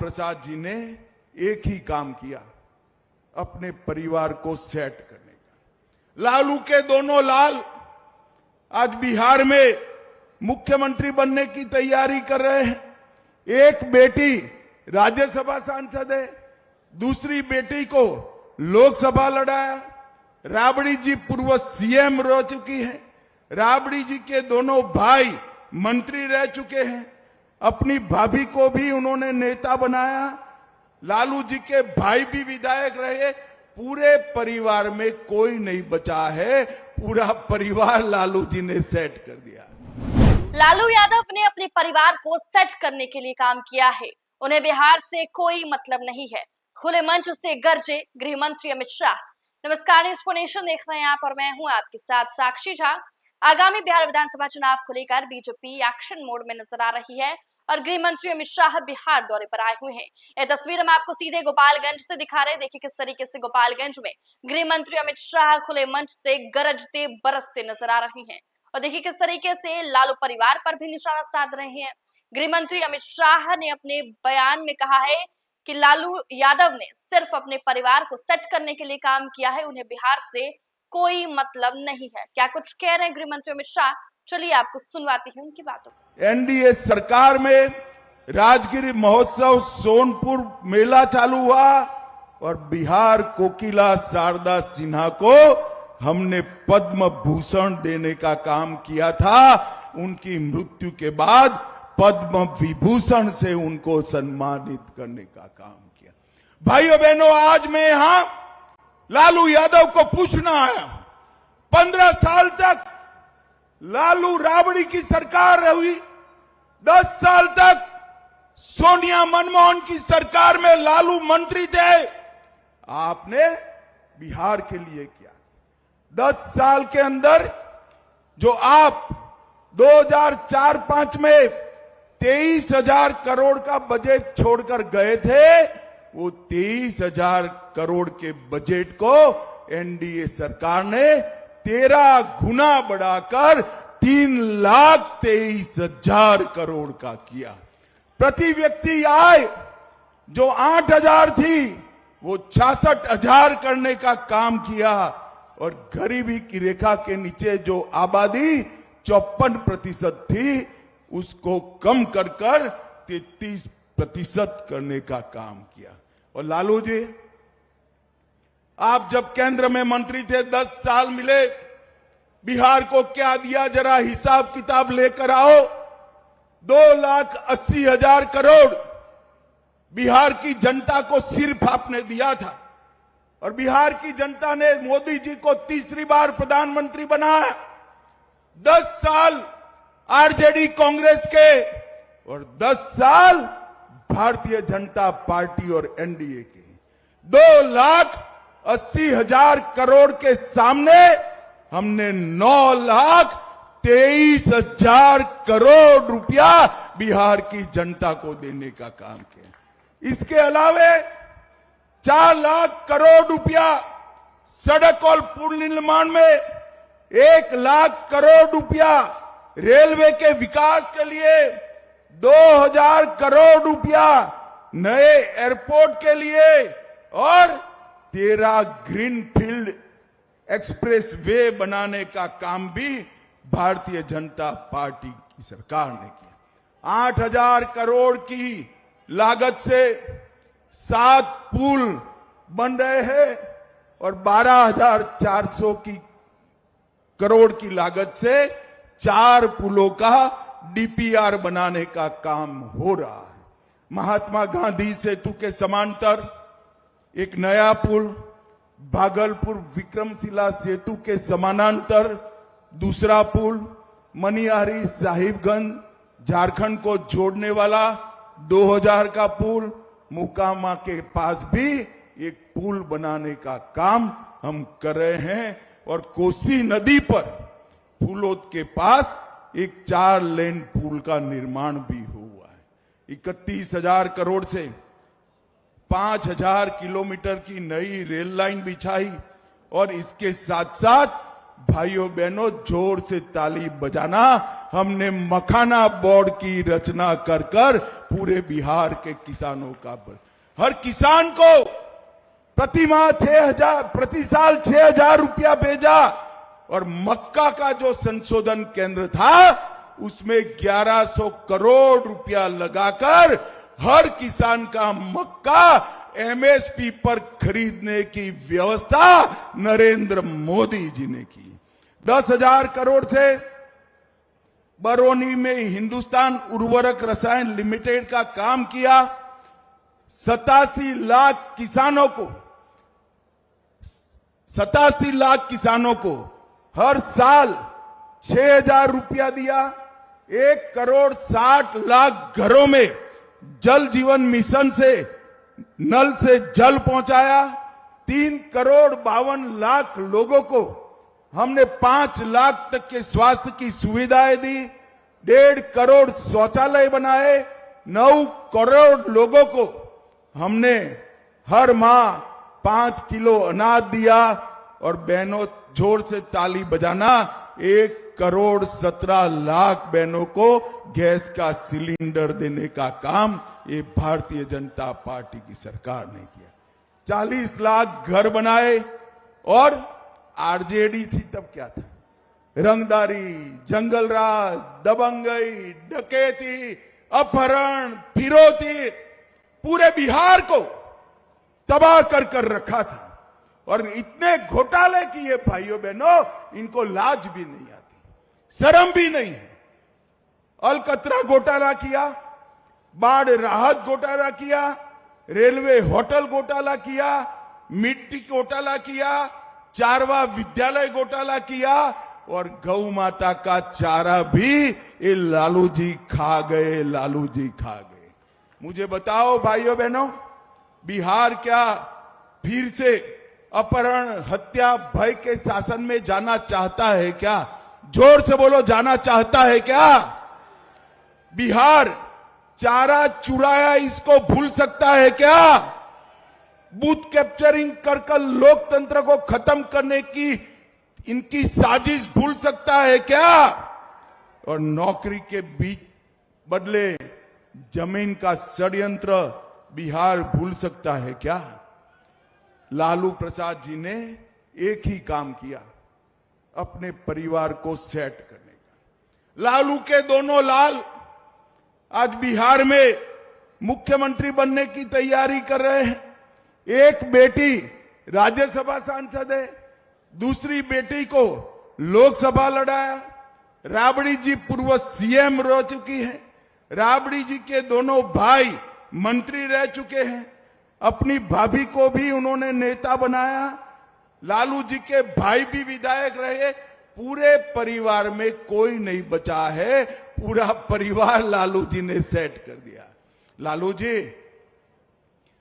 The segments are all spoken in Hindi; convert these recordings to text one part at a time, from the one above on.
प्रसाद जी ने एक ही काम किया, अपने परिवार को सेट करने का। लालू के दोनों लाल आज बिहार में मुख्यमंत्री बनने की तैयारी कर रहे हैं। एक बेटी राज्यसभा सांसद है, दूसरी बेटी को लोकसभा लड़ाया। राबड़ी जी पूर्व सीएम रह चुकी हैं। राबड़ी जी के दोनों भाई मंत्री रह चुके हैं। अपनी भाभी को भी उन्होंने नेता बनाया। लालू जी के भाई भी विधायक रहे। पूरे परिवार में कोई नहीं बचा है, पूरा परिवार लालू जी ने सेट कर दिया। लालू यादव ने अपने परिवार को सेट करने के लिए काम किया है। उन्हें बिहार से कोई मतलब नहीं है। खुले मंच से गरजे गृह मंत्री अमित शाह। नमस्कार, न्यूज़ फॉर नेशन देख रहे हैं आप और मैं हूं आपके साथ साक्षी झा। आगामी बिहार विधानसभा चुनाव को लेकर बीजेपी एक्शन मोड में नजर आ रही है और गृह मंत्री अमित शाह बिहार दौरे पर आए हुए हैं। यह तस्वीर हम आपको सीधे गोपालगंज से दिखा रहे हैं। देखिए किस तरीके से गोपालगंज में गृह मंत्री अमित शाह खुले मंच से गरजते बरसते नजर आ रहे हैं और देखिए किस तरीके से लालू परिवार पर भी निशाना साध रहे हैं। गृह मंत्री अमित शाह ने अपने बयान में कहा है कि लालू यादव ने सिर्फ अपने परिवार को सेट करने के लिए काम किया है, उन्हें बिहार से कोई मतलब नहीं है। क्या कुछ कह रहे हैं गृह मंत्री अमित शाह, चलिए आपको सुनवाती हैं उनकी बातों। एनडीए सरकार में राजगिरी महोत्सव सोनपुर मेला चालू हुआ और बिहार कोकिला शारदा सिन्हा को हमने पद्म भूषण देने का काम किया था। उनकी मृत्यु के बाद पद्म विभूषण से उनको सम्मानित करने का काम किया। भाइयों बहनों, आज मैं यहां लालू यादव को पूछना आया। 15 साल तक लालू राबड़ी की सरकार रही। 10 साल तक सोनिया मनमोहन की सरकार में लालू मंत्री थे। आपने बिहार के लिए किया। 10 साल के अंदर जो आप 2004-05 में 23,000 करोड़ का बजट छोड़कर गए थे, वो 23,000 करोड़ के बजट को एनडीए सरकार ने 13 गुना बढ़ाकर 3,23,000 करोड़ का किया। प्रति व्यक्ति आय जो 8,000 थी वो 66,000 करने का काम किया और गरीबी की रेखा के नीचे जो आबादी 54% थी उसको कम कर 33% करने का काम किया। और लालू जी, आप जब केंद्र में मंत्री थे, 10 साल मिले, बिहार को क्या दिया जरा हिसाब किताब लेकर आओ। 2,80,000 करोड़ बिहार की जनता को सिर्फ आपने दिया था और बिहार की जनता ने मोदी जी को तीसरी बार प्रधानमंत्री बनाया। 10 साल आरजेडी कांग्रेस के और 10 साल भारतीय जनता पार्टी और एनडीए के। 2,80,000 करोड़ के सामने हमने 9,23,000 करोड़ रुपया बिहार की जनता को देने का काम किया। इसके अलावे 4 लाख करोड़ रुपया सड़क और पुल निर्माण में, 1 लाख करोड़ रुपया रेलवे के विकास के लिए, 2,000 करोड़ रुपया नए एयरपोर्ट के लिए और 13 ग्रीनफील्ड एक्सप्रेस वे बनाने का काम भी भारतीय जनता पार्टी की सरकार ने किया। 8,000 करोड़ की लागत से 7 पुल बन रहे हैं और 12,400 करोड़ की लागत से 4 पुलों का डीपीआर बनाने का काम हो रहा है। महात्मा गांधी सेतु के समांतर एक नया पुल, भागलपुर विक्रमशिला सेतु के समानांतर दूसरा पुल, मनिहारी साहिबगंज झारखंड को जोड़ने वाला 2000 का पुल, मुकामा के पास भी एक पुल बनाने का काम हम कर रहे हैं और कोसी नदी पर फूलोद के पास एक 4 लेन पुल का निर्माण भी हुआ है। 31,000 करोड़ से 5,000 किलोमीटर की नई रेल लाइन बिछाई और इसके साथ साथ भाइयों बहनों जोर से ताली बजाना। हमने मखाना बोर्ड की रचना कर कर पूरे बिहार के किसानों का हर किसान को प्रति साल 6,000 रुपया भेजा और मक्का का जो संशोधन केंद्र था उसमें 1100 करोड़ रुपया लगाकर हर किसान का मक्का एमएसपी पर खरीदने की व्यवस्था नरेंद्र मोदी जी ने की। 10,000 करोड़ से बरौनी में हिंदुस्तान उर्वरक रसायन लिमिटेड का काम किया। 87 लाख किसानों को हर साल 6,000 रुपया दिया। 1,60,00,000 घरों में जल जीवन मिशन से नल से जल पहुंचाया। 3,52,00,000 लोगों को हमने 5 लाख तक के स्वास्थ्य की सुविधाएं दी। 1.5 करोड़ शौचालय बनाए। 9 करोड़ लोगों को हमने हर माह 5 किलो अनाज दिया। और बहनों जोर से ताली बजाना, 1,17,00,000 बहनों को गैस का सिलेंडर देने का काम ये भारतीय जनता पार्टी की सरकार ने किया। 40 लाख घर बनाए। और आरजेडी थी तब क्या था? रंगदारी, जंगलराज, दबंगई, डकैती, अपहरण, फिरौती पूरे बिहार को तबाह कर रखा था। और इतने घोटाले किए भाइयों बहनों, इनको लाज भी नहीं आती, शर्म भी नहीं है। अलकतरा घोटाला किया, बाढ़ राहत घोटाला किया, रेलवे होटल घोटाला किया, मिट्टी घोटाला किया, चारवा विद्यालय घोटाला किया और गौ माता का चारा भी ये लालू जी खा गए। मुझे बताओ भाइयों बहनों, बिहार क्या फिर से अपहरण, हत्या, भय के शासन में जाना चाहता है क्या? जोर से बोलो, जाना चाहता है क्या? बिहार चारा चुराया इसको भूल सकता है क्या? बूथ कैप्चरिंग कर लोकतंत्र को खत्म करने की इनकी साजिश भूल सकता है क्या? और नौकरी के बीच बदले जमीन का षड्यंत्र बिहार भूल सकता है क्या? लालू प्रसाद जी ने एक ही काम किया, अपने परिवार को सेट करने का। लालू के दोनों लाल आज बिहार में मुख्यमंत्री बनने की तैयारी कर रहे हैं। एक बेटी राज्यसभा सांसद है, दूसरी बेटी को लोकसभा लड़ाया। राबड़ी जी पूर्व सीएम रह चुकी है। राबड़ी जी के दोनों भाई मंत्री रह चुके हैं। अपनी भाभी को भी उन्होंने नेता बनाया। लालू जी के भाई भी विधायक रहे। पूरे परिवार में कोई नहीं बचा है, पूरा परिवार लालू जी ने सेट कर दिया। लालू जी,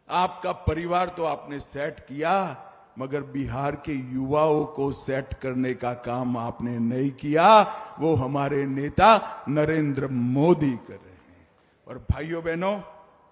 आपका परिवार तो आपने सेट किया, मगर बिहार के युवाओं को सेट करने का काम आपने नहीं किया। वो हमारे नेता नरेंद्र मोदी कर रहे हैं। और भाइयों बहनों,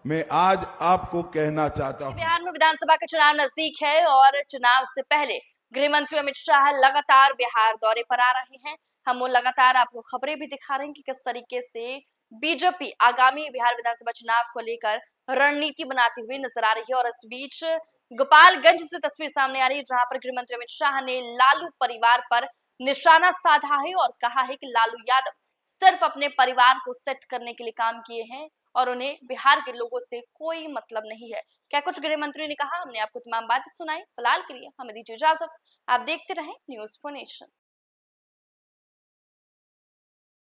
मैं आज आपको कहना चाहता हूं, बिहार में विधानसभा का चुनाव नजदीक है और चुनाव से पहले गृह मंत्री अमित शाह लगातार बिहार दौरे पर आ रहे हैं। हम लगातार आपको खबरें भी दिखा रहे हैं कि किस तरीके से बीजेपी आगामी बिहार विधानसभा चुनाव को लेकर रणनीति बनाती हुई नजर आ रही है। और इस बीच गोपालगंज से तस्वीर सामने आ रही है, जहां पर गृह मंत्री अमित शाह ने लालू परिवार पर निशाना साधा है और कहा है कि लालू यादव सिर्फ अपने परिवार को सेट करने के लिए काम किए हैं और उन्हें बिहार के लोगों से कोई मतलब नहीं है। क्या कुछ गृह मंत्री ने कहा, हमने आपको तमाम बातें सुनाई। फिलहाल के लिए हमें दीजिए इजाजत। आप देखते रहें न्यूज़4नेशन।